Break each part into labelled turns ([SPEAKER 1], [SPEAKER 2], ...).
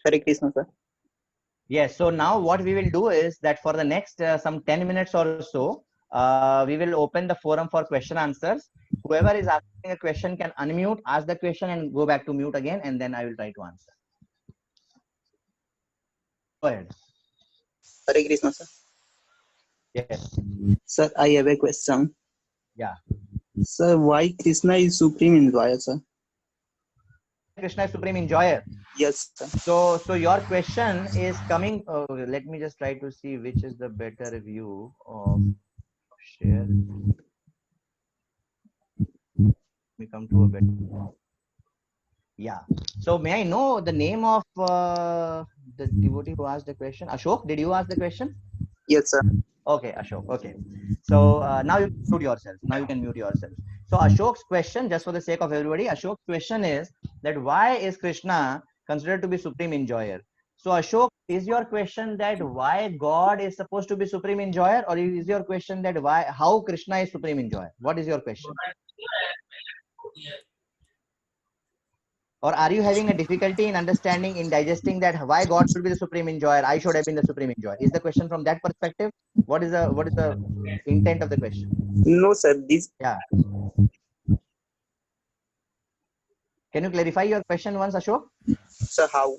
[SPEAKER 1] Hare Krishna, sir.
[SPEAKER 2] Yes. So now what we will do is that for the next some 10 minutes or so, we will open the forum for question answers. Whoever is asking a question can unmute, ask the question, and go back to mute again, and then I will try to answer. Go ahead.
[SPEAKER 1] Hare Krishna, sir.
[SPEAKER 2] Yes.
[SPEAKER 1] Sir, I have a question.
[SPEAKER 2] Yeah.
[SPEAKER 1] Sir, why Krishna is supreme enjoyer, sir?
[SPEAKER 2] Krishna is supreme enjoyer.
[SPEAKER 1] Yes, sir.
[SPEAKER 2] So your question is coming. Let me just try to see which is the better view of share. We come to a better. Yeah. So may I know the name of the devotee who asked the question? Ashok, did you ask the question?
[SPEAKER 1] Yes, sir.
[SPEAKER 2] Okay, Ashok. Okay. So now you can mute yourself. Now you can mute yourself. So Ashok's question, just for the sake of everybody, Ashok's question is that why is Krishna considered to be supreme enjoyer? So Ashok, is your question that why God is supposed to be supreme enjoyer, or is your question that how Krishna is supreme enjoyer? What is your question? Or are you having a difficulty in understanding, in digesting that why God should be the supreme enjoyer? I should have been the supreme enjoyer. Is the question from that perspective? What is the intent of the question?
[SPEAKER 1] No, sir. This.
[SPEAKER 2] Yeah. Can you clarify your question once, Ashok?
[SPEAKER 1] Sir, how?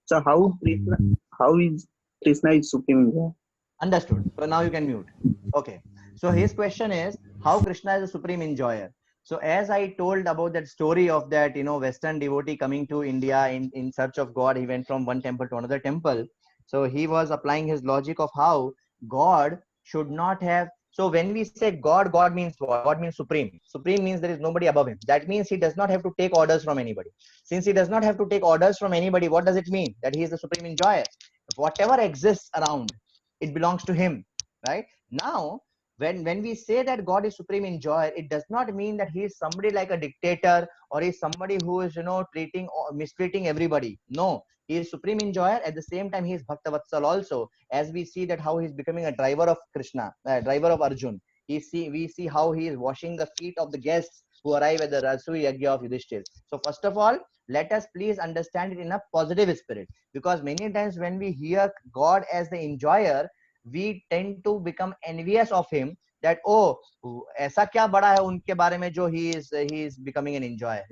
[SPEAKER 1] Sir, how is Krishna is supreme enjoyer?
[SPEAKER 2] Understood. So now you can mute. Okay. So his question is how Krishna is a supreme enjoyer. So as I told about that story of that, Western devotee coming to India in search of God, he went from one temple to another temple. So he was applying his logic of how God should not have. So when we say God, God means what? God means supreme. Supreme means there is nobody above him. That means he does not have to take orders from anybody. Since he does not have to take orders from anybody, what does it mean? That he is the supreme enjoyer. Whatever exists around, it belongs to him, right? Now when we say that God is supreme enjoyer, it does not mean that he is somebody like a dictator, or is somebody who is treating or mistreating everybody. No, he is supreme enjoyer. At the same time, he is Bhaktavatsal also, as we see that how he is becoming a driver of Krishna, driver of Arjun. We see how he is washing the feet of the guests who arrive at the Rasui Yagya of Yudhishthir. So first of all, let us please understand it in a positive spirit, because many times when we hear God as the enjoyer, we tend to become envious of him, that oh, ऐसा क्या बड़ा है उनके बारे में जो he is becoming an enjoyer,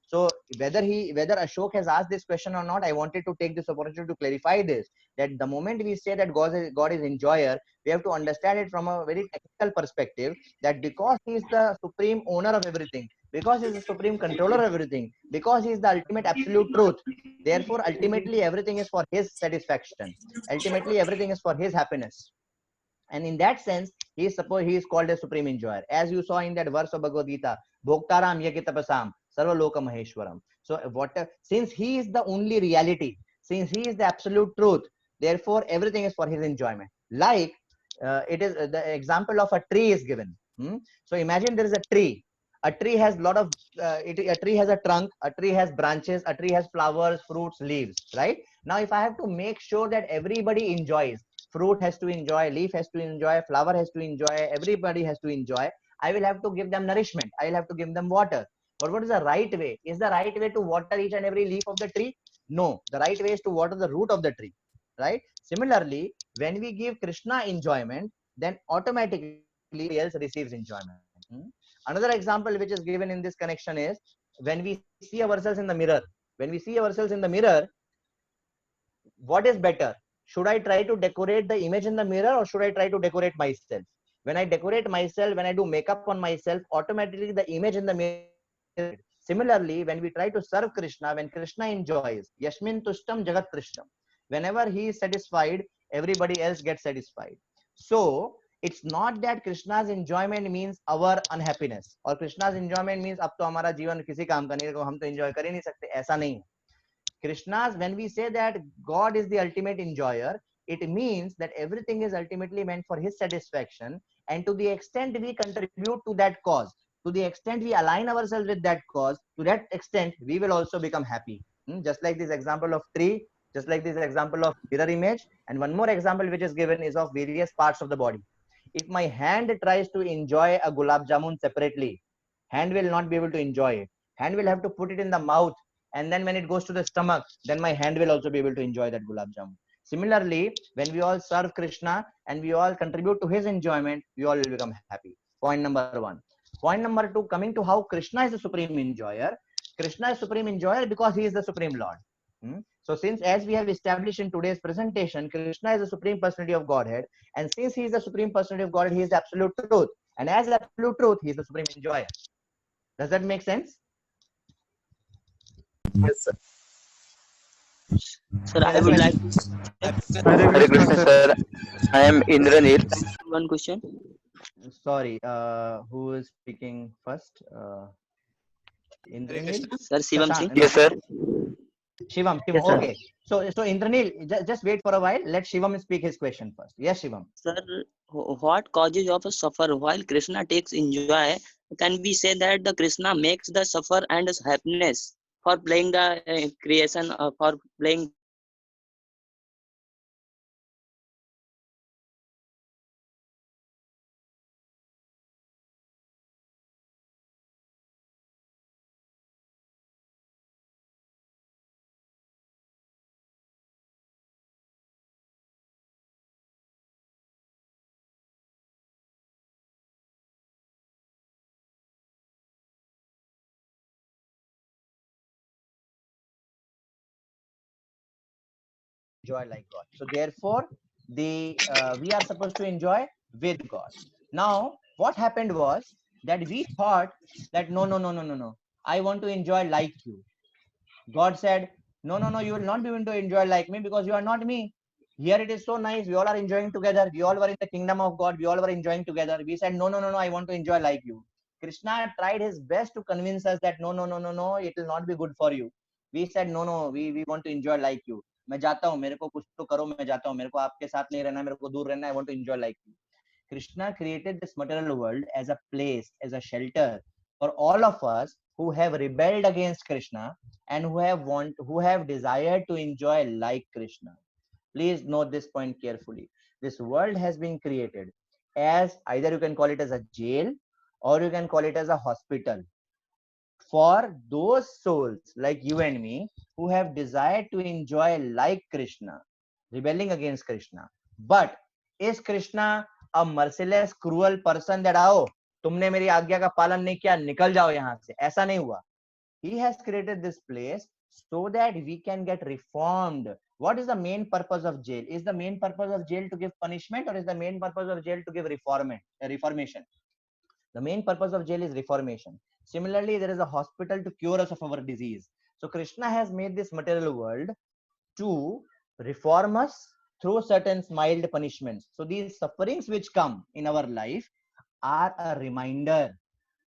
[SPEAKER 2] So whether Ashok has asked this question or not, I wanted to take this opportunity to clarify this, that the moment we say that God is enjoyer, we have to understand it from a very technical perspective, that because he is the supreme owner of everything, because he is the supreme controller of everything, because he is the ultimate absolute truth, therefore ultimately everything is for his satisfaction, ultimately everything is for his happiness. And in that sense, he is called a supreme enjoyer, as you saw in that verse of Bhagavad Gita, Bhoktaram Yagitapasam Sarvaloka Maheshwaram. So since he is the only reality, since he is the absolute truth, therefore everything is for his enjoyment. Like it is the example of a tree is given. So imagine there is a tree. A tree has a lot of a tree has a trunk, a tree has branches, a tree has flowers, fruits, leaves, right? Now if I have to make sure that everybody enjoys, fruit has to enjoy, leaf has to enjoy, flower has to enjoy, everybody has to enjoy, I will have to give them nourishment, I will have to give them water. But what is the right way? Is the right way to water each and every leaf of the tree? No, the right way is to water the root of the tree, right? Similarly, when we give Krishna enjoyment, then automatically else receives enjoyment. Another example which is given in this connection is when we see ourselves in the mirror. When we see ourselves in the mirror, what is better? Should I try to decorate the image in the mirror, or should I try to decorate myself? When I decorate myself, when I do makeup on myself, automatically the image in the mirror. Similarly, when we try to serve Krishna, when Krishna enjoys, Yashmin Tushtam Jagat Krishnam, whenever he is satisfied, everybody else gets satisfied. So it's not that Krishna's enjoyment means our unhappiness, or Krishna's enjoyment means अब तो हमारा जीवन किसी काम का नहीं है, हम तो enjoy कर ही नहीं सकते, ऐसा नहीं है. Krishna's, when we say that God is the ultimate enjoyer, it means that everything is ultimately meant for his satisfaction, and to the extent we contribute to that cause, to the extent we align ourselves with that cause, to that extent we will also become happy. Just like this example of tree, just like this example of mirror image, and one more example which is given is of various parts of the body. If my hand tries to enjoy a gulab jamun separately, hand will not be able to enjoy it. Hand will have to put it in the mouth and then when it goes to the stomach, then my hand will also be able to enjoy that gulab jamun. Similarly, when we all serve Krishna and we all contribute to his enjoyment, we all will become happy. Point number one. Point number two, coming to how Krishna is the supreme enjoyer. Krishna is supreme enjoyer because he is the supreme Lord. So since, as we have established in today's presentation, Krishna is the supreme personality of Godhead, and since he is the supreme personality of Godhead, he is the absolute truth, and as absolute truth, he is the supreme enjoyer. Does that make sense?
[SPEAKER 1] Yes, sir.
[SPEAKER 3] Sir, I would like
[SPEAKER 4] Hare Krishna, sir. I am Indranil.
[SPEAKER 3] one question.
[SPEAKER 2] Sorry, who is speaking first? Indranil?
[SPEAKER 3] Sir, Shivam Singh.
[SPEAKER 4] Yes, sir.
[SPEAKER 2] Shivam.
[SPEAKER 1] Yes, sir.
[SPEAKER 2] Okay. So Indranil, just wait for a while. Let Shivam speak his question first. Yes, Shivam.
[SPEAKER 3] Sir, what causes of a suffer while Krishna takes enjoy? Can we say that the Krishna makes the suffer and happiness for playing the creation for playing
[SPEAKER 2] Enjoy like God. So therefore, we are supposed to enjoy with God. Now, what happened was that we thought that no. I want to enjoy like you. God said, no, you will not be able to enjoy like me because you are not me. Here it is so nice. We all are enjoying together. We all were in the kingdom of God. We all were enjoying together. We said, no, I want to enjoy like you. Krishna tried his best to convince us that no, it will not be good for you. We said, no, we want to enjoy like you. मैं जाता हूँ, मेरे को कुछ तो करो, मैं जाता हूँ, मेरे को आपके साथ नहीं रहना, मेरे को दूर रहना, I want to enjoy like you. Krishna created this material world as a place, as a shelter for all of us who have rebelled against Krishna and who have desired to enjoy like Krishna. Please note this point carefully. This world has been created as, either you can call it as a jail or you can call it as a hospital for those souls like you and me who have desired to enjoy like Krishna, rebelling against Krishna. But is Krishna a merciless, cruel person that आओ तुमने मेरी आज्ञा का पालन नहीं किया, निकल जाओ यहाँ से? ऐसा नहीं हुआ. He has created this place so that we can get reformed. What is the main purpose of jail? Is the main purpose of jail to give punishment, or is the main purpose of jail to give reformation? The main purpose of jail is reformation. Similarly, there is a hospital to cure us of our disease. So Krishna has made this material world to reform us through certain mild punishments. So these sufferings which come in our life are a reminder.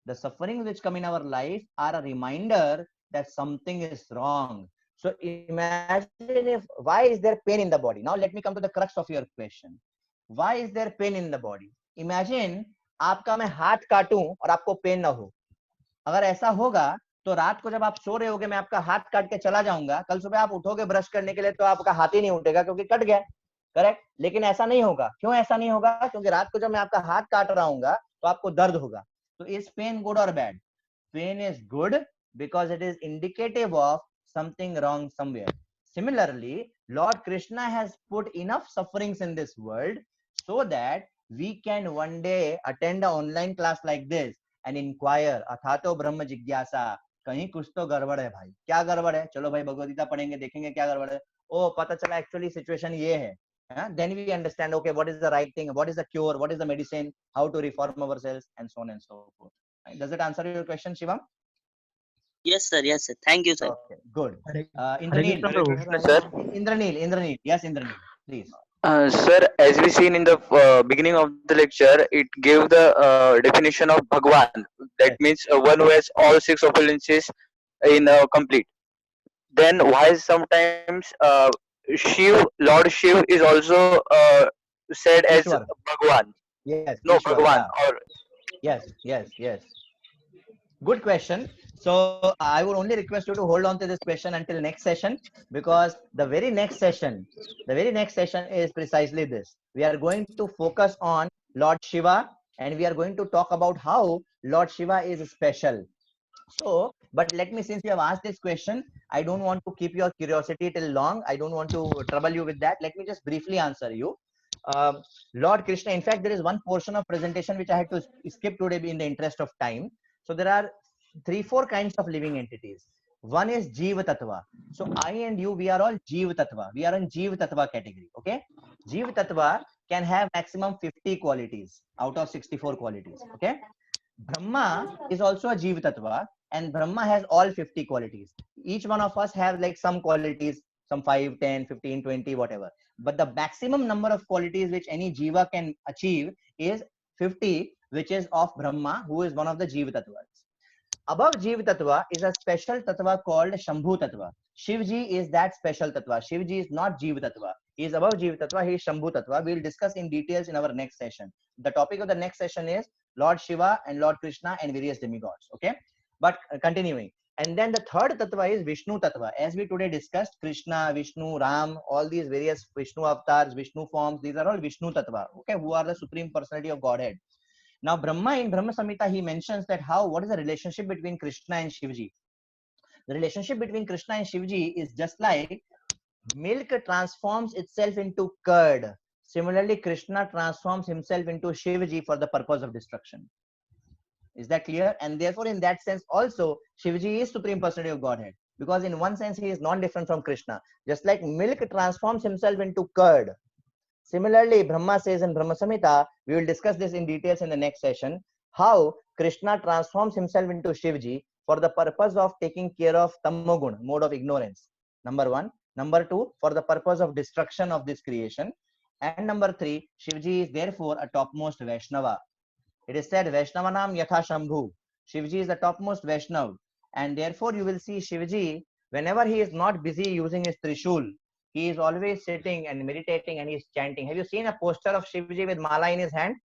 [SPEAKER 2] The sufferings which come in our life are a reminder that something is wrong. So imagine why is there pain in the body? Now let me come to the crux of your question. Why is there pain in the body? Imagine आपका मैं हाथ काटूं और आपको pen ना हो. अगर ऐसा होगा तो रात को जब आप सो रहे होगे, मैं आपका हाथ काट के चला जाऊंगा, कल सुबह आप उठोगे ब्रश करने के लिए तो आपका हाथ ही नहीं उठेगा क्योंकि कट गया. करेक्ट? लेकिन ऐसा नहीं होगा. क्यों ऐसा नहीं होगा? क्योंकि रात को जब मैं आपका हाथ काट रहा हूँ तो आपको दर्द होगा. So is pain good or bad? Pain is good because it is indicative of something wrong somewhere. Similarly, Lord Krishna has put enough sufferings in this world so that we can one day attend an online class like this and inquire, अथातो ब्रह्म जिज्ञासा, कहीं कुछ तो गड़बड़ है भाई. क्या गड़बड़ है? चलो भाई भगवद गीता पढ़ेंगे, देखेंगे क्या गड़बड़ है. ओ पता चला एक्चुअली सिचुएशन ये है. Then we understand, okay, what is the right thing, what is the cure, what is the medicine, how to reform ourselves, and so on and so forth. Right? Does it answer your question, Shivam?
[SPEAKER 3] Yes, sir. Yes, sir. Thank you, sir.
[SPEAKER 2] Okay, good.
[SPEAKER 4] Hare
[SPEAKER 2] Indranil,
[SPEAKER 4] Krishna, sir.
[SPEAKER 2] Indranil, yes, Indranil, please.
[SPEAKER 4] Sir, as we seen in the beginning of the lecture, it gave the definition of Bhagwan. That
[SPEAKER 2] Yes.
[SPEAKER 4] means one who has all six opulences in complete. Then why sometimes Lord Shiv is also said as
[SPEAKER 2] Ishwar.
[SPEAKER 4] Bhagwan?
[SPEAKER 2] Yes,
[SPEAKER 4] No,
[SPEAKER 2] Ishwar,
[SPEAKER 4] Bhagwan.
[SPEAKER 2] yeah.
[SPEAKER 4] Or
[SPEAKER 2] Yes. Good question. So I would only request you to hold on to this question until next session, because the very next session is precisely this. We are going to focus on Lord Shiva, and we are going to talk about how Lord Shiva is special. So, but let me, since you have asked this question, I don't want to keep your curiosity till long. I don't want to trouble you with that. Let me just briefly answer you. Lord Krishna, in fact, there is one portion of presentation which I had to skip today in the interest of time. So there are 3-4 kinds of living entities. One is Jiva Tattva. So I and you, we are all Jiva Tattva. We are in Jiva Tattva category. Okay. Jiva Tattva can have maximum 50 qualities out of 64 qualities. Okay. Brahma is also a Jiva Tattva, and Brahma has all 50 qualities. Each one of us have like some qualities, some 5, 10, 15, 20, whatever. But the maximum number of qualities which any Jiva can achieve is 50, which is of Brahma, who is one of the Jiva Tattvas. Above Jiva Tattva is a special Tattva called Shambhu Tattva. Shivji is that special Tattva. Shivji is not Jiva Tattva. He is above Jiva Tattva. He is Shambhu Tattva. We will discuss in details in our next session. The topic of the next session is Lord Shiva and Lord Krishna and various demigods. Okay. But continuing. And then the third Tattva is Vishnu Tattva. As we today discussed, Krishna, Vishnu, Ram, all these various Vishnu avatars, Vishnu forms, these are all Vishnu Tattva. Okay. Who are the Supreme Personality of Godhead. Now, Brahma in Brahma Samhita, he mentions that what is the relationship between Krishna and Shivji? The relationship between Krishna and Shivji is just like milk transforms itself into curd. Similarly, Krishna transforms himself into Shivji for the purpose of destruction. Is that clear? And therefore, in that sense, also, Shivji is Supreme Personality of Godhead. Because in one sense, he is non-different from Krishna. Just like milk transforms himself into curd. Similarly, Brahma says in Brahma Samhita, we will discuss this in details in the next session, how Krishna transforms himself into Shivji for the purpose of taking care of Tamogun, mode of ignorance. Number one. Number two, for the purpose of destruction of this creation. And number three, Shivji is therefore a topmost Vaishnava. It is said, Vaishnavanam Yatha Shambhu. Shivji is the topmost Vaishnav. And therefore, you will see Shivji, whenever he is not busy using his Trishul, he is always sitting and meditating and he is chanting. Have you seen a poster of Shivji with mala in his hand?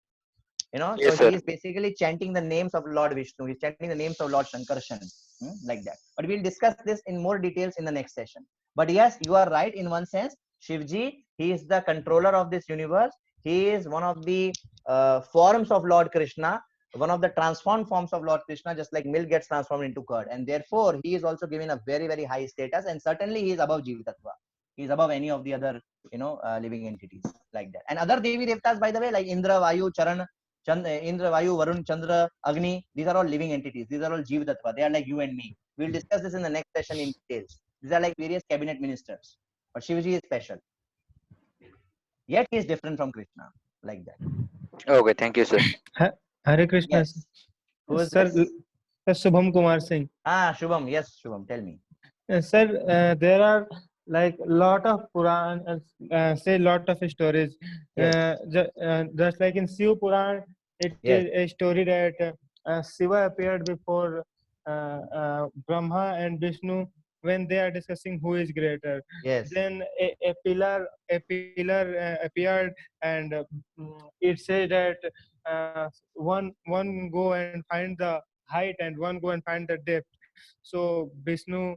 [SPEAKER 4] Yes,
[SPEAKER 2] So
[SPEAKER 4] sir.
[SPEAKER 2] he is basically chanting the names of Lord Vishnu. He's chanting the names of Lord Shankarshan, like that. But we'll discuss this in more details in the next session. But yes, you are right in one sense. Shivji, he is the controller of this universe. He is one of the forms of Lord Krishna, one of the transformed forms of Lord Krishna, just like milk gets transformed into curd. And therefore, he is also given a very, very high status. And certainly, he is above Jiva Tattva. He is above any of the other, living entities like that. And other Devi Devtas, by the way, like Indra, Vayu, Charan, Indra, Vayu, Varun, Chandra, Agni, these are all living entities. These are all Jiva Tattva. They are like you and me. We'll discuss this in the next session in details. These are like various cabinet ministers. But Shivji is special. Yet he is different from Krishna. Like that.
[SPEAKER 4] Okay, thank you, sir.
[SPEAKER 5] Hare Krishna.
[SPEAKER 2] Yes. Who is
[SPEAKER 5] Sir,
[SPEAKER 2] this?
[SPEAKER 5] Sir Shubham Kumar Singh.
[SPEAKER 2] Shubham. Yes, Shubham. Tell me.
[SPEAKER 5] Sir, there are like lot of Puran, say lot of stories.
[SPEAKER 2] Yes.
[SPEAKER 5] Just like in Shiv Puran, it
[SPEAKER 2] Yes.
[SPEAKER 5] is a story that Shiva appeared before Brahma and Vishnu when they are discussing who is greater.
[SPEAKER 2] Yes.
[SPEAKER 5] Then a pillar appeared, and it says that one go and find the height and one go and find the depth. So Vishnu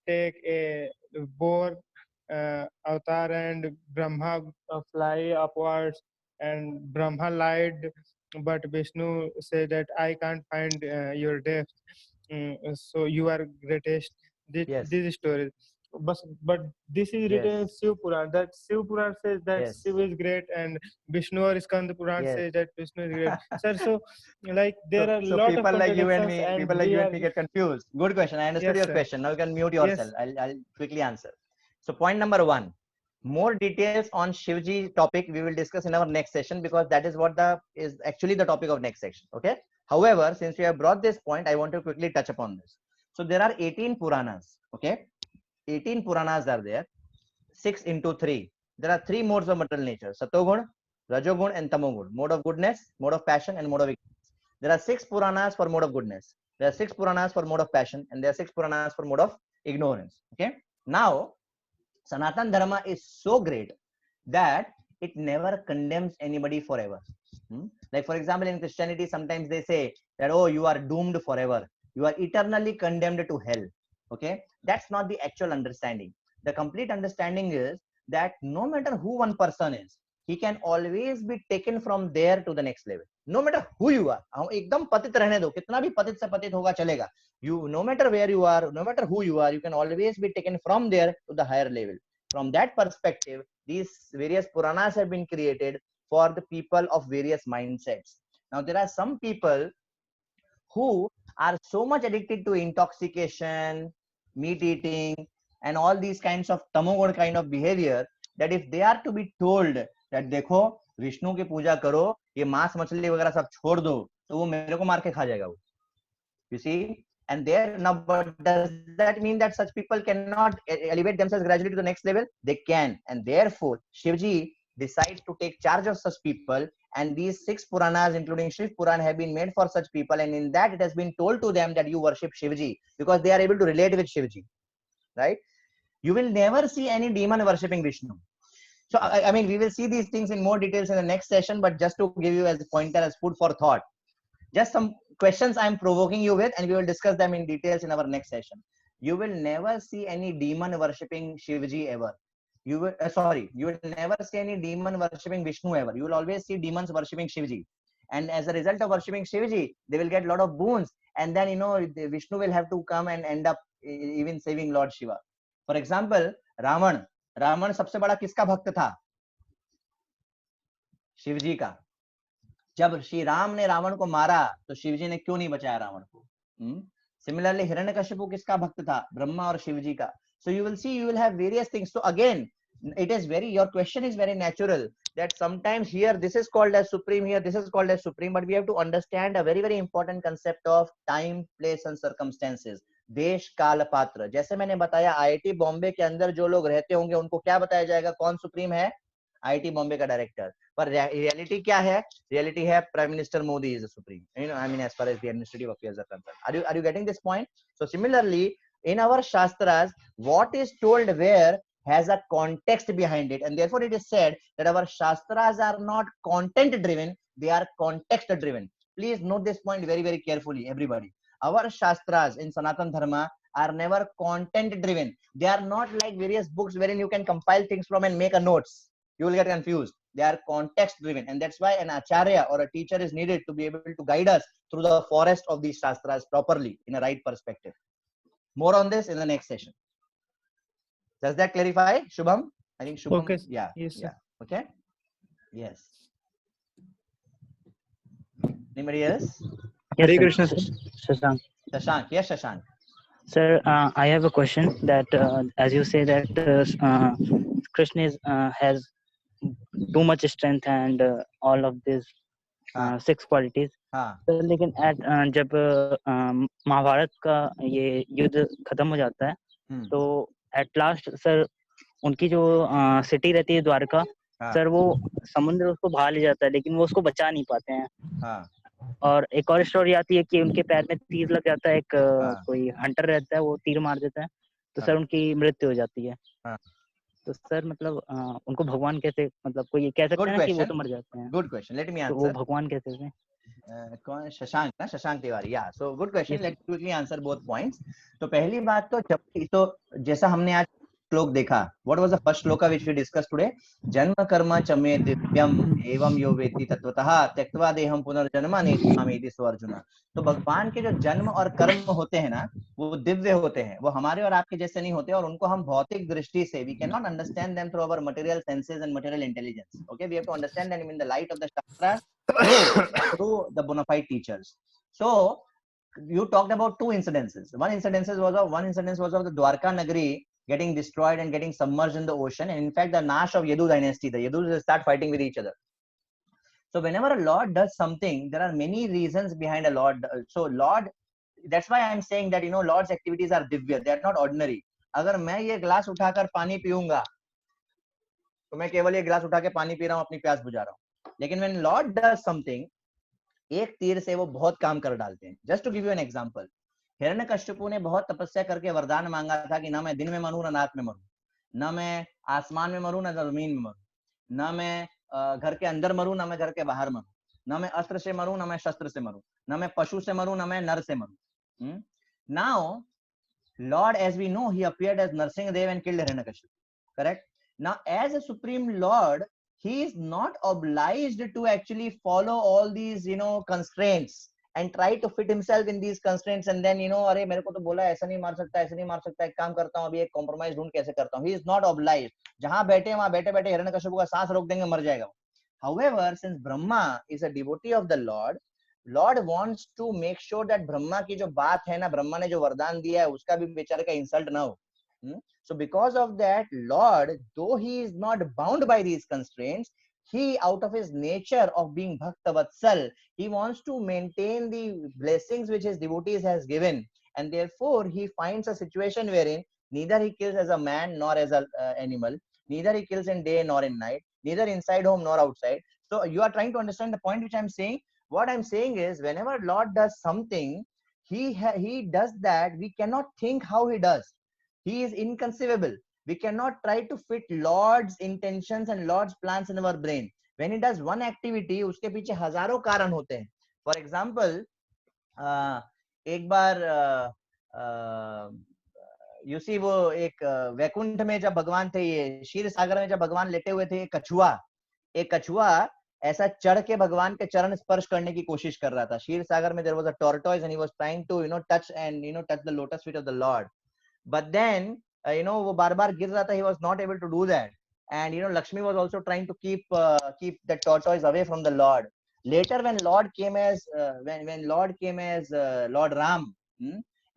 [SPEAKER 5] take a boar avatar and Brahma fly upwards, and Brahma lied, but Vishnu said that I can't find your depth. So you are greatest.
[SPEAKER 2] Yes.
[SPEAKER 5] This story. But this is written in
[SPEAKER 2] Yes.
[SPEAKER 5] Shiv Puran. That Shiv Puran says that
[SPEAKER 2] Yes.
[SPEAKER 5] Shiv is great, and Vishnu or Skanda Puran
[SPEAKER 2] Yes.
[SPEAKER 5] says that Vishnu is great. Sir, so like there are a
[SPEAKER 2] So
[SPEAKER 5] lot of
[SPEAKER 2] people like you and
[SPEAKER 5] contradictions,
[SPEAKER 2] me,
[SPEAKER 5] and
[SPEAKER 2] people like
[SPEAKER 5] we
[SPEAKER 2] you and
[SPEAKER 5] are
[SPEAKER 2] me get confused. Good question. I understood
[SPEAKER 5] Yes,
[SPEAKER 2] your
[SPEAKER 5] sir.
[SPEAKER 2] question. Now you can mute yourself.
[SPEAKER 5] Yes.
[SPEAKER 2] I'll quickly answer. So point number one, more details on Shivji topic we will discuss in our next session, because that is what is actually the topic of next section. Okay. However, since we have brought this point, I want to quickly touch upon this. So there are 18 Puranas. Okay. 18 Puranas are there. 6 into 3. There are 3 modes of material nature: Satogun, Rajogun, and Tamogun. Mode of goodness, mode of passion, and mode of ignorance. There are 6 Puranas for mode of goodness. There are 6 Puranas for mode of passion, and there are 6 Puranas for mode of ignorance. Okay. Now, Sanatan Dharma is so great that it never condemns anybody forever. Like, for example, in Christianity, sometimes they say that, oh, you are doomed forever. You are eternally condemned to hell. Okay. That's not the actual understanding. The complete understanding is that no matter who one person is, he can always be taken from there to the next level. No matter who you are, हम एकदम पतित रहने दो, कितना भी पतित से पतित होगा चलेगा, you no matter where you are, no matter who you are, you can always be taken from there to the higher level. From that perspective, these various Puranas have been created for the people of various mindsets. Now there are some people who are so much addicted to intoxication, meat eating, and all these kinds of tamogun kind of behavior, that if they are to be told that देखो विष्णु की पूजा करो, ये मांस मछली वगैरह सब छोड़ दो, तो वो मेरे को मार के खा जाएगा वो. You see, and there now, but does that mean that such people cannot elevate themselves gradually to the next level? They can, and therefore Shivji decides to take charge of such people, and these 6 Puranas, including Shiv Puran, have been made for such people, and in that it has been told to them that you worship Shivji because they are able to relate with Shivji, right? You will never see any demon worshipping Vishnu. So I mean, we will see these things in more details in the next session, but just to give you as a pointer, as food for thought, just some questions I am provoking you with, and we will discuss them in details in our next session. You will never see any demon worshipping Shivji ever. You will you will never see any demon worshipping Vishnu ever. You will always see demons worshipping Shivji, and as a result of worshipping Shivji, they will get a lot of boons, and then Vishnu will have to come and end up even saving Lord Shiva. For example, Ravan सबसे बड़ा किसका भक्त था? शिवजी का. जब श्री राम ने रावण को मारा तो शिवजी ने क्यों नहीं बचाया रावण को? Similarly, हिरण्यकशिपु किसका भक्त था? ब्रह्मा और शिवजी का. So you will see, you will have various things. So again, it is your question is very natural, that sometimes here this is called as supreme, here this is called as supreme, but we have to understand a very very important concept of time, place and circumstances. देश काल पात्र. जैसे मैंने बताया, IIT Bombay के अंदर जो लोग रहते होंगे उनको क्या बताया जाएगा? कौन सुप्रीम है? आईआईटी बॉम्बे का डायरेक्टर. पर रियलिटी क्या है? रियलिटी है prime minister Modi is supreme. I mean, as far as the administrative affairs are concerned. Are you getting this point? So similarly, in our shastras, what is told where has a context behind it, and therefore it is said that our shastras are not content driven, they are context driven. Please note this point very very carefully, everybody. Our shastras in Sanatan Dharma are never content driven. They are not like various books wherein you can compile things from and make a notes. You will get confused. They are context driven, and that's why an acharya or a teacher is needed to be able to guide us through the forest of these shastras properly in a right perspective. More on this in the next session. Does that clarify, Shubham? I think Shubham.
[SPEAKER 5] Okay.
[SPEAKER 2] Yeah.
[SPEAKER 5] Yes, sir.
[SPEAKER 2] Yeah. Okay. Yes. Anybody else?
[SPEAKER 6] Yes,
[SPEAKER 1] Hare
[SPEAKER 6] sir.
[SPEAKER 1] Krishna, sir.
[SPEAKER 6] Shashank.
[SPEAKER 2] Shashank. Yes, Shashank.
[SPEAKER 6] Sir, I have a question that as you say that Krishna has too much strength and all of these
[SPEAKER 2] हाँ.
[SPEAKER 6] 6 qualities.
[SPEAKER 2] हाँ.
[SPEAKER 6] तो लेकिन जब महाभारत का ये युद्ध खत्म हो जाता है तो एट लास्ट सर उनकी जो सिटी रहती है द्वारका, सर वो समुद्र उसको भाग ले जाता है लेकिन वो उसको बचा नहीं पाते हैं.
[SPEAKER 2] हाँ.
[SPEAKER 6] और एक और स्टोरी आती है कि उनके पैर में तीर लग जाता है, एक कोई हंटर रहता है वो तीर मार देता है तो सर उनकी मृत्यु हो जाती है. तो सर मतलब उनको भगवान कैसे, मतलब कोई कह सकते हैं ना कि वो तो मर जाते हैं.
[SPEAKER 2] Good question, let me answer.
[SPEAKER 6] तो वो भगवान कैसे हैं?
[SPEAKER 2] कौन? शशांक ना? Shashank Tiwari. Yeah so good question. Let quickly answer both points. तो पहली बात तो जैसा हमने आज श्लोक देखा, what was the first shloka which we discuss today? जन्म कर्म च मे दिव्यम एवं यो वेति तत्वतः त्यक्त्वा देहं पुनर्जन्म नेति सो अर्जुन. तो भगवान के जो जन्म और कर्म होते हैं ना, वो दिव्य होते हैं. वो हमारे और आपके जैसे नहीं होते, और उनको हम भौतिक दृष्टि से we can not understand them through our material senses and material intelligence. Okay, we have to understand them in the light of the shastra, through the bona fide teachers. So you talked about 2 incidences. One incidence was of the Dwarka Nagari getting destroyed and getting submerged in the ocean, and in fact the Nash of Yadu dynasty, the Yadus start fighting with each other. So whenever a lord does something, there are many reasons behind a lord. So lord, that's why I'm saying that lord's activities are divya, they are not ordinary. अगर मैं ये glass उठाकर पानी पीऊंगा तो मैं केवल ये glass उठा के पानी पी रहा हूँ, अपनी प्यास बुझा रहा हूँ. लेकिन when Lord does something, एक तीर से वो बहुत काम कर डालते हैं. Just to give you an example, Hiranyakashipu ने बहुत तपस्या करके वरदान मांगा था कि ना मैं दिन में मरूं ना रात में मरूं, ना मैं आसमान में मरूं ना जमीन में मरूं, ना मैं घर के अंदर मरूं ना मैं घर के बाहर मरूं, ना मैं अस्त्र से मरूं ना मैं शस्त्र से मरूं, ना मैं पशु से मरूं ना मैं नर से मरूं. Now Lord, as we know, he appeared as Narsingadev and killed Hiranyakashipu. Correct? Now as a supreme Lord, he is not obliged to actually follow all these, constraints and try to fit himself in these constraints and then, अरे मेरे को तो बोला ऐसा नहीं मार सकता, ऐसा नहीं मार सकता, एक काम करता हूँ, अभी एक कॉम्प्रोमाइज ढूंढ कैसे करता हूँ. He is not obliged. जहां बैठे वहां बैठे बैठे हिरण्यकशिपु का सांस रोक देंगे, मर जाएगा. However, since Brahma is a devotee of the Lord, Lord wants to make sure that Brahma की जो बात है ना, ब्रह्मा ने जो वरदान दिया है उसका भी बेचारे का इंसल्ट ना हो. So because of that, Lord, though he is not bound by these constraints, he, out of his nature of being Bhakta Vatsal, he wants to maintain the blessings which his devotees has given, and therefore he finds a situation wherein neither he kills as a man nor as an animal, neither he kills in day nor in night, neither inside home nor outside. So you are trying to understand the point which I'm saying. What I'm saying is, whenever Lord does something, he does that. We cannot think how he does. He is inconceivable. We cannot try to fit Lord's intentions and Lord's plans in our brain. When he does one activity, उसके पीछे हजारों कारण होते हैं. For example, एक बार you see वो एक वैकुंठ में जब भगवान थे, ये क्षीर सागर में जब भगवान लेटे हुए थे, एक कछुआ ऐसा चढ़ के भगवान के चरण स्पर्श करने की कोशिश कर रहा था. क्षीर सागर में there was a tortoise and he was trying to touch the lotus feet of the Lord. But then वो बार-बार गिर रहा था. He was not able to do that. And Lakshmi was also trying to keep the tortoise away from the Lord. Later when Lord came as Lord Ram,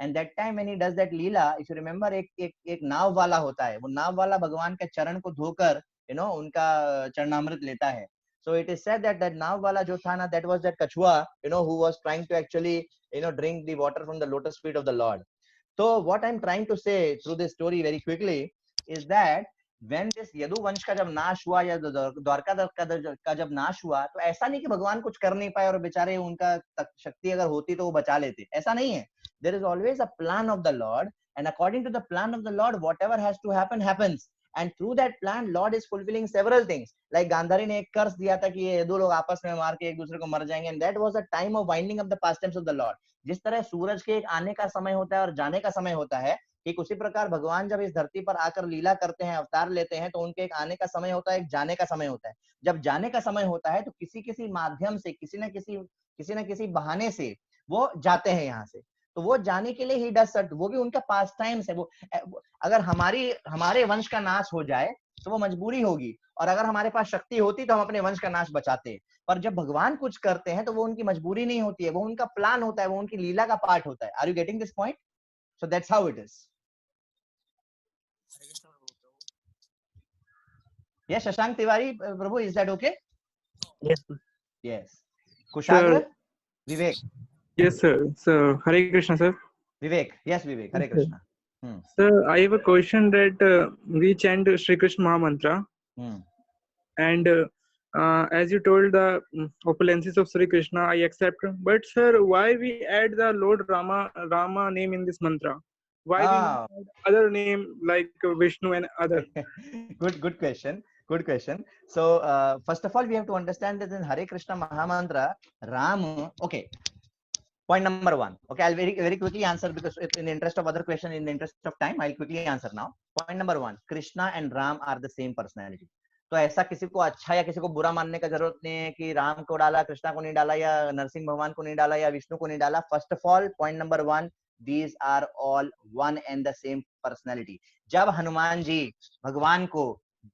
[SPEAKER 2] and that time when he does that leela, if you remember, एक नाव वाला होता है. वो नाव वाला भगवान के चरण को धोकर उनका चरणामृत लेता है. So it is said that नाव वाला जो था ना, that was that kachua, who was trying to actually drink the water from the lotus feet of the Lord. So what I'm trying to say through this story very quickly is that when this Yadu वंश का जब नाश हुआ या द्वारका का जब नाश हुआ, तो ऐसा नहीं कि भगवान कुछ कर नहीं पाए और बेचारे उनका शक्ति अगर होती तो वो बचा लेते. ऐसा नहीं है. There is always a plan of the Lord, and according to the plan of the Lord, whatever has to happen happens. And through that plan, Lord is fulfilling several things. Like Gandhari ने एक कर्स दिया था कि ये दो लोग आपस में मार के एक दूसरे को मर जाएंगे, and that was the time of winding up the pastimes of the Lord. जिस तरह सूरज के एक आने का समय होता है और जाने का समय होता है, ठीक उसी प्रकार भगवान जब इस धरती पर आकर लीला करते हैं, अवतार लेते हैं, तो उनके एक आने का समय होता है, एक जाने का समय होता है. जब जाने का समय होता है तो किसी माध्यम से, किसी न किसी बहाने से वो जाते हैं यहाँ से. तो वो जाने के लिए ही डज सर्ट, वो भी उनका पास टाइम्स है. वो अगर हमारे वंश का नाश हो जाए तो वो मजबूरी होगी, और अगर हमारे पास शक्ति होती तो हम अपने वंश का नाश बचाते. पर जब भगवान कुछ करते हैं तो वो उनकी मजबूरी नहीं होती है, वो उनका प्लान होता है, वो उनकी लीला का पार्ट होता है. Are you getting this point? So that's how it is. Yes, Shashank Tiwari prabhu, is that okay?
[SPEAKER 6] Yes.
[SPEAKER 2] Yes. Kushagra, Vivek.
[SPEAKER 5] Yes, sir. So, Hare Krishna, sir.
[SPEAKER 2] Vivek. Yes, Vivek. Hare Krishna.
[SPEAKER 5] Sir, I have a question that we chant Shri Krishna Mahamantra. And as you told the opulences of Shri Krishna, I accept. But sir, why we add the Lord Rama name in this mantra? Why we not add other name like Vishnu and other?
[SPEAKER 2] Good question. Good question. So first of all, we have to understand that in Hare Krishna Mahamantra, Ram. Okay. Point number one. Okay, I'll very quickly answer, because in the interest of other question, in the interest of time, I'll quickly answer now. Point number one, Krishna and Ram are the same personality. तो ऐसा किसी को अच्छा या किसी को बुरा मानने का जरूरत नहीं है कि राम को डाला, कृष्णा को नहीं डाला, या नरसिंह भगवान को नहीं डाला, या विष्णु को नहीं डाला. First of all, point number one, these are all one and the same personality. जब हनुमान जी भगवान को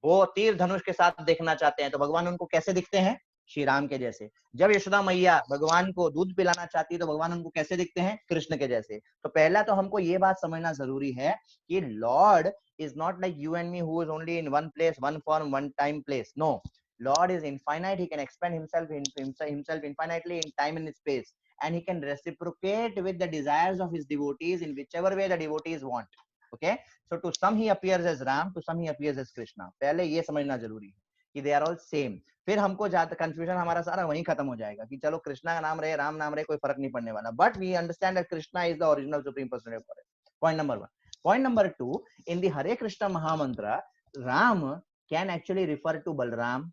[SPEAKER 2] वो तीर धनुष के साथ देखना चाहते हैं तो भगवान उनको कैसे दिखते हैं? श्री राम के जैसे. जब यशोदा मैया भगवान को दूध पिलाना चाहती है तो भगवान उनको कैसे दिखते हैं? कृष्ण के जैसे. तो पहला तो हमको ये बात समझना जरूरी है कि Lord is not like you and me, who is only in one place, one form, one time place. No, Lord is infinite. He can expand himself infinitely in time and space, and he can reciprocate with the desires of his devotees in whichever way the devotees want. Okay, so to some he appears as Ram, to some he appears as Krishna. पहले ये समझना जरूरी है कि they are all same. फिर हमको ज्यादा confusion हमारा सारा वहीं खत्म हो जाएगा कि चलो कृष्णा का नाम रहे, राम नाम रहे, कोई फर्क नहीं पड़ने वाला. But we understand that Krishna is the original supreme personality of God. Point number one. Point number two, in the Hare Krishna Mahamantra, Ram can actually refer to Balram,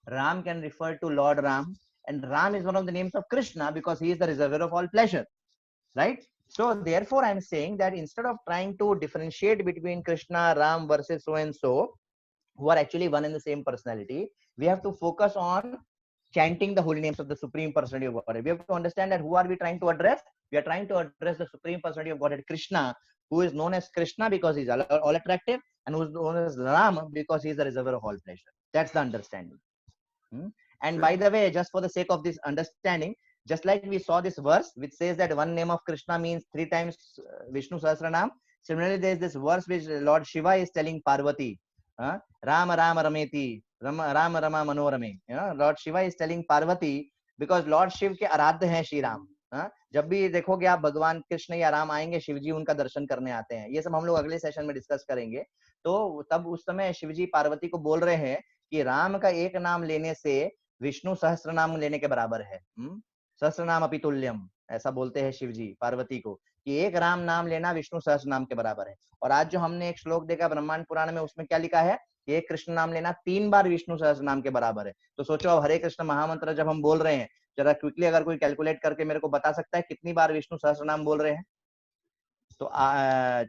[SPEAKER 2] Ram can refer to Lord Ram, and Ram is one of the names of Krishna because he is the reservoir of all pleasure, right? So therefore, I'm saying that instead of trying to differentiate between Krishna, Ram versus so and so, who are actually one and the same personality, we have to focus on chanting the holy names of the Supreme Personality of Godhead. We have to understand that who are we trying to address? We are trying to address the Supreme Personality of Godhead, Krishna, who is known as Krishna because he's all attractive, and who is known as Ram because he is the reservoir of all pleasure. That's the understanding. And by the way, just for the sake of this understanding, just like we saw this verse which says that one name of Krishna means 3 times Vishnu Sahasranam, similarly there is this verse which Lord Shiva is telling Parvati, Rama Rama Rameti, Rama Rama Manorame. Lord Shiva is telling Parvati because Lord Shiv के आराध्य हैं श्री राम. जब भी देखोगे आप भगवान कृष्ण या राम आएंगे, शिव जी उनका दर्शन करने आते हैं. ये सब हम लोग अगले सेशन में डिस्कस करेंगे. तो तब उस समय शिव जी पार्वती को बोल रहे हैं कि राम का एक नाम लेने से विष्णु सहस्त्र नाम लेने के बराबर है. सहस्त्र नाम अपि तुल्यम, ऐसा बोलते हैं शिव जी पार्वती को कि एक राम नाम लेना विष्णु सहस्त्र नाम के बराबर है. और आज जो हमने एक श्लोक देखा ब्रह्मांड पुराण में, उसमें क्या लिखा है कि एक कृष्ण नाम लेना 3 बार विष्णु सहस्त्र नाम के बराबर है. तो सोचो अब हरे कृष्ण महामंत्र जब हम बोल रहे हैं, जरा क्विकली अगर कोई कैलकुलेट करके मेरे को बता सकता है कितनी बार विष्णु सहस्त्र नाम बोल रहे हैं? तो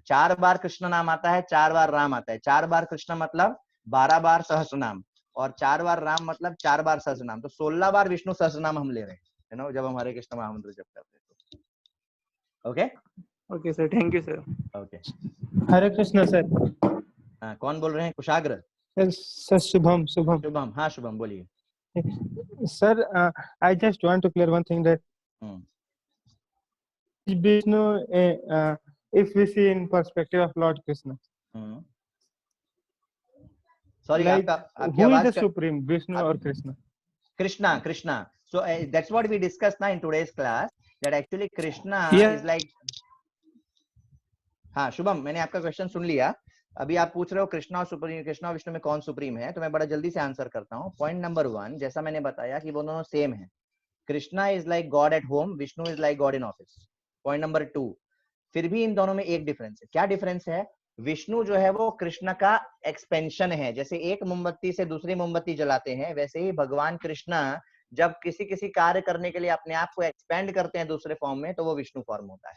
[SPEAKER 2] 4 बार कृष्ण नाम आता है, 4 बार राम आता है. 4 बार कृष्ण मतलब 12 बार सहस्त्र नाम, और 4 बार राम मतलब 4 बार सहस्त्र नाम. तो 16 बार विष्णु सहस्त्र नाम हम ले रहे हैं, जब हम हरे कृष्ण महामंत्र जप करते हैं. Okay
[SPEAKER 1] okay sir, thank you sir.
[SPEAKER 2] Okay,
[SPEAKER 5] Hare Krishna sir.
[SPEAKER 2] कौन बोल रहे हैं? कुशाग्र
[SPEAKER 5] सर शुभम.
[SPEAKER 2] शुभम. हाँ शुभम बोलिए.
[SPEAKER 5] Sir, I just want to clear one thing that Vishnu, if we see in perspective of Lord Krishna,
[SPEAKER 2] sorry,
[SPEAKER 5] like,
[SPEAKER 2] आपकी
[SPEAKER 5] who is
[SPEAKER 2] आवाज
[SPEAKER 5] the supreme, Vishnu or Krishna?
[SPEAKER 2] Krishna. So that's what we discussed now in today's class, that actually Krishna is like. हाँ शुभम, मैंने आपका question सुन लिया. अभी आप पूछ रहे हो कृष्णा और सुप्रीम, कृष्णा और विष्णु में कौन सुप्रीम है, तो मैं बड़ा जल्दी से आंसर करता हूँ. पॉइंट नंबर 1, जैसा मैंने बताया कि वो दोनों सेम है. Krishna is like God at home, Vishnu is like God in office. Point number 2, फिर भी इन दोनों में एक डिफरेंस है. क्या डिफरेंस है? विष्णु जो है वो कृष्ण का एक्सपेंशन है. जैसे एक मोमबत्ती से दूसरी मोमबत्ती जलाते हैं, वैसे ही भगवान कृष्णा जब किसी कार्य करने के लिए अपने आप को एक्सपेंड करते हैं दूसरे फॉर्म में, तो वो विष्णु फॉर्म होता है.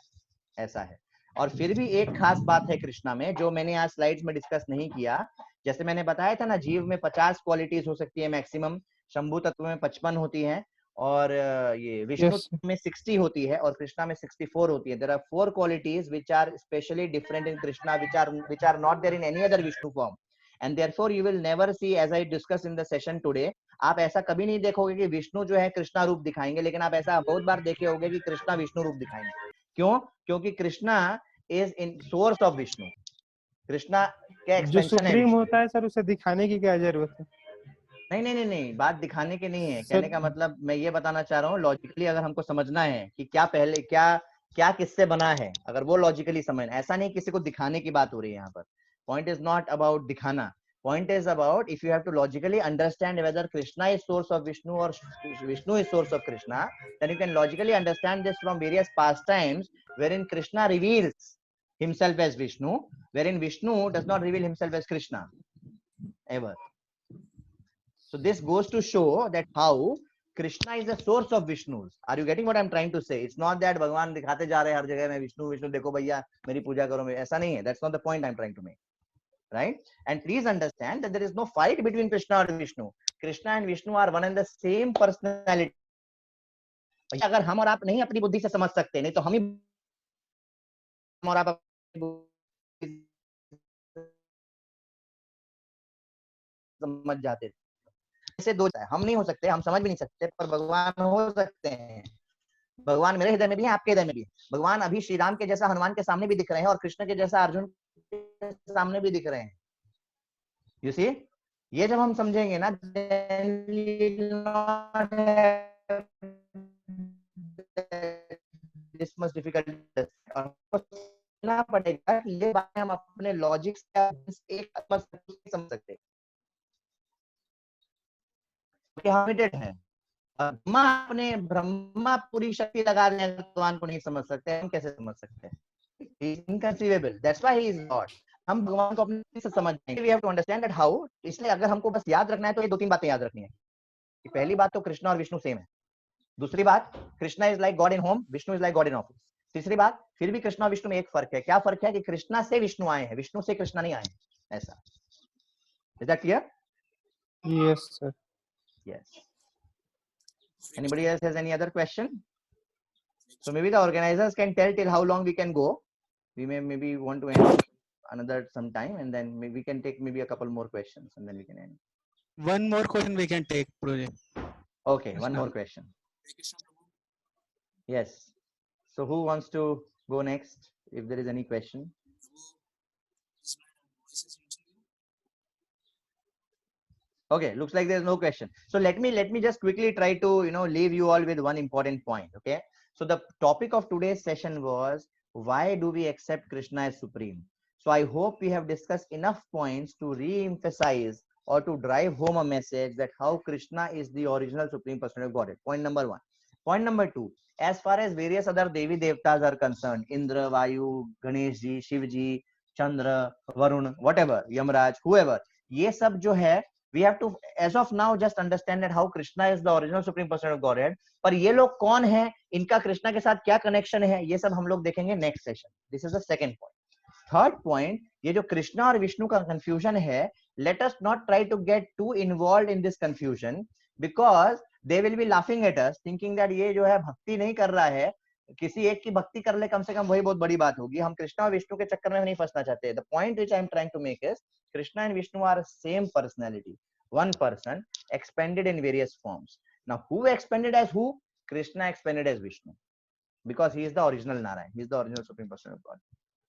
[SPEAKER 2] ऐसा है. और फिर भी एक खास बात है कृष्णा में, जो मैंने आज स्लाइड्स में डिस्कस नहीं किया. जैसे मैंने बताया था ना, जीव में 50 क्वालिटीज हो सकती है मैक्सिमम, शंभु तत्व में 55 होती है, और ये विष्णु में 60 होती है, और कृष्णा में 64 होती है. There are 4 qualities which are specially different in Krishna, which are not there in any other Vishnu form. And therefore you will never see, as I discuss in the session today, आप ऐसा कभी नहीं देखोगे कि विष्णु जो है कृष्णा रूप दिखाएंगे, लेकिन आप ऐसा बहुत बार देखे होंगे कि कृष्णा विष्णु रूप दिखाएंगे. क्यों? क्योंकि Krishna is in source of Vishnu. Krishna क्या
[SPEAKER 5] जो
[SPEAKER 2] एक्सपेंशन है
[SPEAKER 5] सुप्रीम होता है सर, उसे दिखाने की क्या जरूरत है?
[SPEAKER 2] नहीं, बात दिखाने की नहीं है. कहने का मतलब मैं ये बताना चाह रहा हूँ, लॉजिकली अगर हमको समझना है कि क्या पहले क्या किससे बना है, अगर वो लॉजिकली समझना, ऐसा नहीं किसी को दिखाने की बात हो रही है यहाँ पर. पॉइंट इज नॉट अबाउट दिखाना. Point is about, if you have to logically understand whether Krishna is source of Vishnu or Vishnu is source of Krishna, then you can logically understand this from various pastimes wherein Krishna reveals himself as Vishnu, wherein Vishnu does not reveal himself as Krishna ever. So this goes to show that how Krishna is the source of Vishnus. Are you getting what I'm trying to say? It's not that भगवान दिखाते जा रहे हैं हर जगह में विष्णु देखो भैया मेरी पूजा करो, ऐसा नहीं है. That's not the point I'm trying to make. Right? And please understand that there is no fight between Krishna or Vishnu. Krishna and Vishnu are one and the same personality. अगर हम और आप नहीं अपनी बुद्धि से समझ सकते, नहीं तो हम ही और आप समझ जाते. ऐसे दो हम नहीं हो सकते, हम समझ भी नहीं सकते, पर भगवान हो सकते हैं. भगवान मेरे हृदय में भी है, आपके हृदय में भी है. भगवान अभी श्री राम के जैसा हनुमान के सामने भी दिख रहे हैं, और कृष्ण के जैसा अर्जुन सामने भी दिख रहे हैं. You see? ये जब हम समझेंगे ना, this much difficult, और समझना पड़ेगा कि ये बातें हम अपने लॉजिक से एक समझ सकते हैं. हम लिमिटेड हैं. ब्रह्मा पूरी शक्ति लगा दें, भगवान को नहीं समझ सकते, हम कैसे समझ सकते हैं? Inconceivable. That's why he is God. हम भगवान को अपने से समझेंगे. We have to understand that how. इसलिए अगर हमको बस याद रखना है तो ये 2-3 बातें याद रखनी है. कि पहली बात तो कृष्णा और विष्णु सेम है. दूसरी बात, Krishna is like God in home, Vishnu is like God in office. तीसरी बात, फिर भी कृष्णा और विष्णु में एक फर्क है. क्या फर्क है? कि कृष्णा से विष्णु आए हैं, विष्णु से कृष्णा नहीं आए हैं. ऐसा. Is that clear?
[SPEAKER 5] Yes sir.
[SPEAKER 2] Yes. Anybody else has any other question? So maybe the organizers can tell till how long we can go. We may maybe want to end another some time, and then maybe we can take maybe a couple more questions, and then we can end.
[SPEAKER 7] One more question we can take, Prabhuji.
[SPEAKER 2] Okay, one more question. Yes. So who wants to go next? If there is any question. Okay, looks like there's no question. So let me just quickly try to leave you all with one important point. Okay. So the topic of today's session was, why do we accept Krishna as supreme? So I hope we have discussed enough points to re-emphasize or to drive home a message that how Krishna is the original supreme personality of Godhead. Point number one. Point number two, as far as various other Devi Devtas are concerned, Indra, Vayu, Ganesh ji, Shiv ji, Chandra, Varun, whatever, Yamraj, whoever, ये सब जो है, we have to as of now just understand that how Krishna is the original supreme personality of Godhead. पर ये लोग कौन है, इनका कृष्णा के साथ क्या कनेक्शन है, ये सब हम लोग देखेंगे next session. This is the second point. Third point, ये जो कृष्णा और विष्णु का कंफ्यूजन है, let us not try to get to involve in this confusion, because they will be laughing at us thinking that ये जो है भक्ति नहीं कर रहा है, किसी एक की भक्ति कर ले कम से कम, वही बहुत बड़ी बात होगी. हम कृष्णा और विष्णु के चक्कर में नहीं फंसना चाहते. The point which I am trying to make is, Krishna and Vishnu are same personality, one person expanded in various forms. Now who expanded as who? Krishna expanded as Vishnu, because he is the original Narayan, he is the original supreme person of God,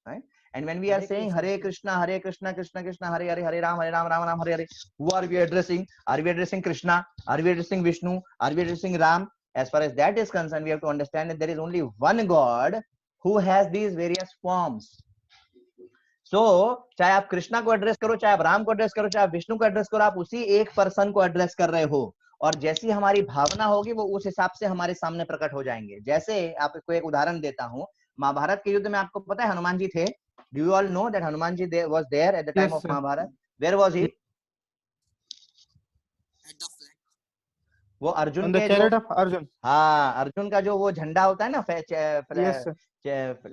[SPEAKER 2] right? And when we are saying Hare Krishna Krishna Krishna Hare Hare, Hare Ram Ram Hare Hare, who are we addressing? Are we addressing Krishna? Are we addressing Vishnu? Are we addressing Ram? As far as that is concerned, we have to understand that there is only one God who has these various forms. So, चाहे आप कृष्णा को address करो, चाहे आप राम को address करो, चाहे आप विष्णु को एड्रेस करो, आप उसी एक पर्सन को एड्रेस कर रहे हो, और जैसी हमारी भावना होगी वो उस हिसाब से हमारे सामने प्रकट हो जाएंगे. जैसे आपको एक उदाहरण देता हूं, महाभारत के युद्ध में आपको पता है हनुमान जी थे. Do you all know that Hanuman ji was there at the time of Mahabharata? Where was he? वो अर्जुन के जो, हाँ, अर्जुन का जो वो झंडा होता है ना,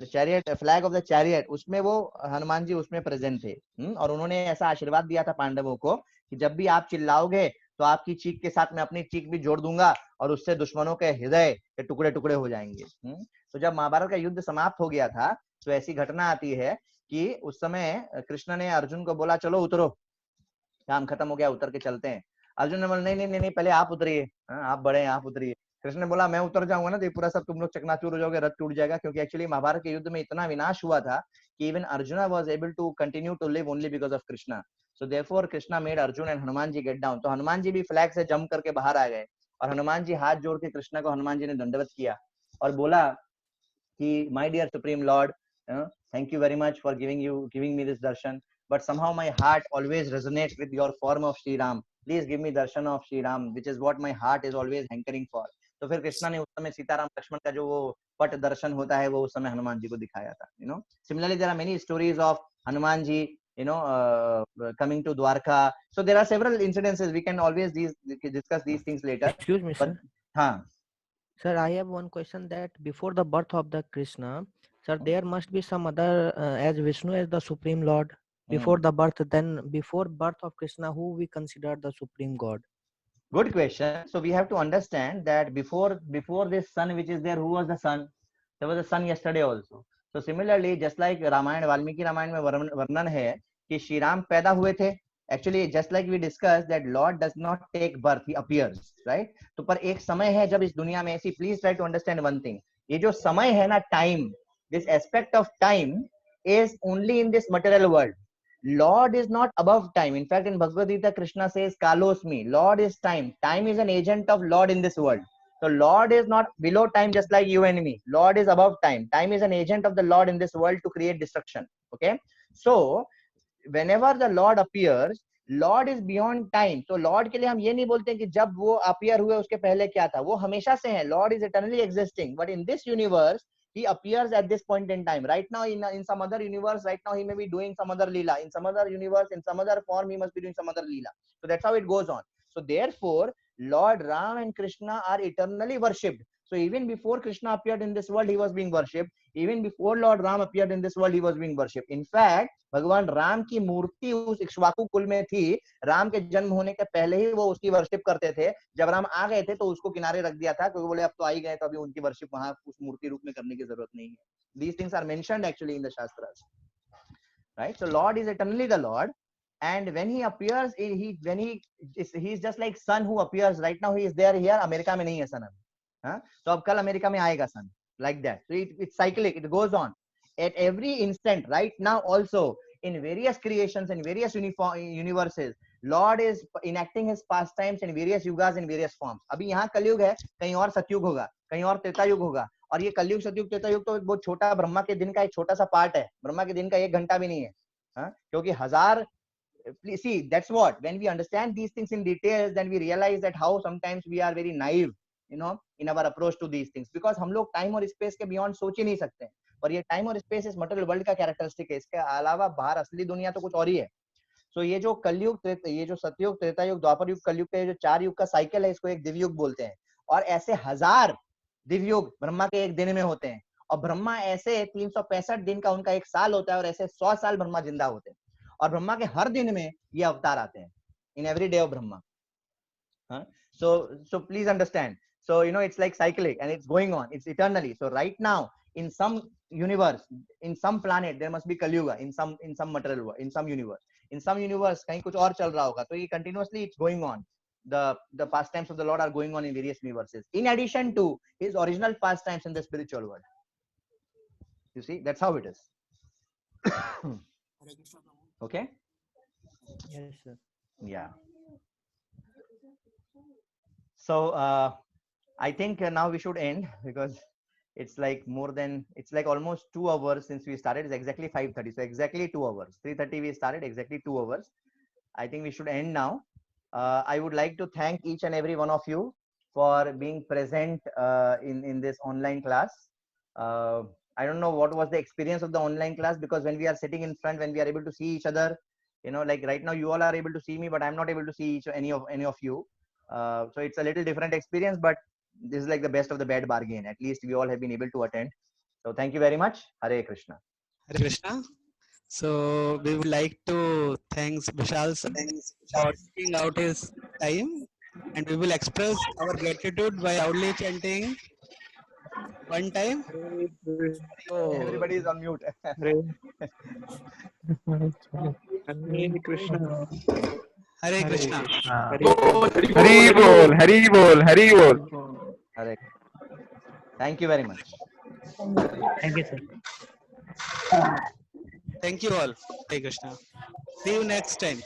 [SPEAKER 2] chariot, flag of the chariot, उसमें वो हनुमान जी उसमें प्रेजेंट थे. और उन्होंने ऐसा आशीर्वाद दिया था पांडवों को कि जब भी आप चिल्लाओगे तो आपकी चीख के साथ मैं अपनी चीख भी जोड़ दूंगा और उससे दुश्मनों के हृदय के टुकड़े टुकड़े हो जाएंगे. तो जब महाभारत का युद्ध समाप्त हो गया था, तो ऐसी घटना आती है कि उस समय कृष्ण ने अर्जुन को बोला, चलो उतरो, काम खत्म हो गया, उतर के चलते हैं. अर्जुन ने बोला, नहीं नहीं नहीं, पहले आप उतरिए, आप बड़े हैं, आप उतरिए. कृष्ण ने बोला, मैं उतर जाऊंगा ना तो ये पूरा सब तुम लोग चकनाचूर हो जाओगे, रथ टूट जाएगा. क्योंकि एक्चुअली महाभारत के युद्ध में इतना विनाश हुआ था कि even Arjuna was able to continue to live only because of Krishna. So therefore Krishna made Arjun and Hanuman ji get down. तो हनुमान जी भी फ्लैग से जंप करके बाहर आ गए, और हनुमान जी हाथ जोड़ के कृष्णा को हनुमान जी ने दंडवत किया और बोला कि my dear supreme lord, thank you very much for giving me this darshan, but somehow my heart always resonates with your form of Shri Ram. Please give me darshan of Shri Ram, which is what my heart is always hankering for. तो फिर कृष्णा ने उस समय सीताराम लक्ष्मण का जो वो पट दर्शन होता है वो उस समय हनुमान जी को दिखाया था. Similarly there are many stories of Hanuman ji coming to Dwarka. So there are several incidences. We can always discuss these things later.
[SPEAKER 8] Excuse me, sir.
[SPEAKER 2] हाँ.
[SPEAKER 8] Sir, I have one question, that before the birth of the Krishna, sir, there must be some other, as Vishnu as the Supreme Lord, before the birth, then before birth of Krishna, who we consider the Supreme God?
[SPEAKER 2] Good question. So we have to understand that before this sun which is there, who was the sun? There was a sun yesterday also. So similarly, just like Ramayana, Valmiki Ramayana में वर्णन है कि श्री राम पैदा हुए थे. Actually, just like we discussed that Lord does not take birth, he appears, right? तो पर एक समय है जब इस दुनिया में, ऐसी please try to understand one thing. ये जो समय है ना, time, this aspect of time is only in this material world. Lord is not above time. In fact, in Bhagavad Gita, Krishna says, Kalosmi. Lord is time. Time is an agent of Lord in this world. So Lord is not below time, just like you and me. Lord is above time. Time is an agent of the Lord in this world to create destruction. Okay. So whenever the Lord appears, Lord is beyond time. So Lord के लिए हम ये नहीं बोलते कि जब वो appear हुए उसके पहले क्या था. वो हमेशा से है. Lord is eternally existing. But in this universe, he appears at this point in time. Right now, in some other universe, right now he may be doing some other leela. In some other universe, in some other form, he must be doing some other leela. So that's how it goes on. So therefore, Lord Ram and Krishna are eternally worshipped. So even before Krishna appeared in this world, he was being worshipped. Even before Lord Ram appeared in this world, he was being worshipped. In fact, भगवान राम की मूर्ति उस इक्ष्वाकु कुल में थी. राम के जन्म होने के पहले ही वो उसकी वर्शिप करते थे. जब राम आ गए थे तो उसको किनारे रख दिया था, क्योंकि बोले अब तो आ ही गए तो अभी उनकी वर्शिप वहां उस मूर्ति रूप में करने की जरूरत नहीं है. These things are mentioned actually in the Shastras, right? So Lord is eternally the Lord, and when he appears, he's just like sun who appears. Right now he is there here. America में नहीं है sun अभी, तो अब कल America में आएगा sun, like that. So it's cyclic, it goes on at every instant. Right now also in various creations and various universes, Lord is enacting his pastimes in various yugas in various forms. अभी यहाँ कलयुग है, कहीं और सतयुग होगा, कहीं और त्रेता युग होगा. और ये कलयुग सतयुग त्रेता युग तो बहुत छोटा, ब्रह्मा के दिन का एक छोटा सा पार्ट है. ब्रह्मा के दिन का 1 घंटा भी नहीं है, क्योंकि हजार. See, that's what, when we understand these things in details, then we realize that how sometimes we are very naive, in our approach to these things, because हम लोग टाइम और स्पेस के बियॉन्ड सोच ही नहीं सकते. और ये टाइम और स्पेस इस मटेरियल वर्ल्ड का कैरेक्टरिस्टिक है. इसके अलावा बाहर असली दुनिया तो कुछ और ही है. सो ये जो कलयुग, ये जो सतयुग, त्रेता युग, द्वापर युग, कलयुग का जो 4 युग का साइकिल है, इसको एक दिव्युग बोलते हैं. और ऐसे 1000 दिव्युग ब्रह्मा के एक दिन में होते हैं. और ब्रह्मा ऐसे 365 दिन का उनका एक साल होता है, और ऐसे 100 साल ब्रह्मा जिंदा होते हैं. और ब्रह्मा के हर दिन में ये अवतार आते हैं, in every day of Brahma. So please understand. So it's like cyclic and it's going on, it's eternally. So right now in some universe, in some planet, there must be Kali Yuga in some material world, in some universe कहीं कुछ और चल रहा होगा. तो ये continuously it's going on. The pastimes of the Lord are going on in various universes, in addition to his original pastimes in the spiritual world. You see, that's how it is. Okay.
[SPEAKER 8] Yes, sir.
[SPEAKER 2] Yeah. So I think now we should end, because it's like almost 2 hours since we started. It's exactly 5:30, so exactly 2 hours. 3:30 we started, exactly 2 hours. I think we should end now. I would like to thank each and every one of you for being present in this online class. I don't know what was the experience of the online class, because when we are sitting in front, when we are able to see each other, like right now you all are able to see me, but I'm not able to see any of you. So it's a little different experience, but this is like the best of the bad bargain. At least we all have been able to attend. So thank you very much. Hare Krishna.
[SPEAKER 7] Hare Krishna. So we would like to thank Vishal sir for taking out his time, and we will express our gratitude by loudly chanting one time.
[SPEAKER 2] Everybody is on mute.
[SPEAKER 1] Hare Krishna.
[SPEAKER 7] Hare Krishna.
[SPEAKER 4] Hari bol, Hari bol, Hari bol.
[SPEAKER 2] Hare. Thank you very much.
[SPEAKER 6] Thank you, sir.
[SPEAKER 7] Thank you all. Hare Krishna. See you next time.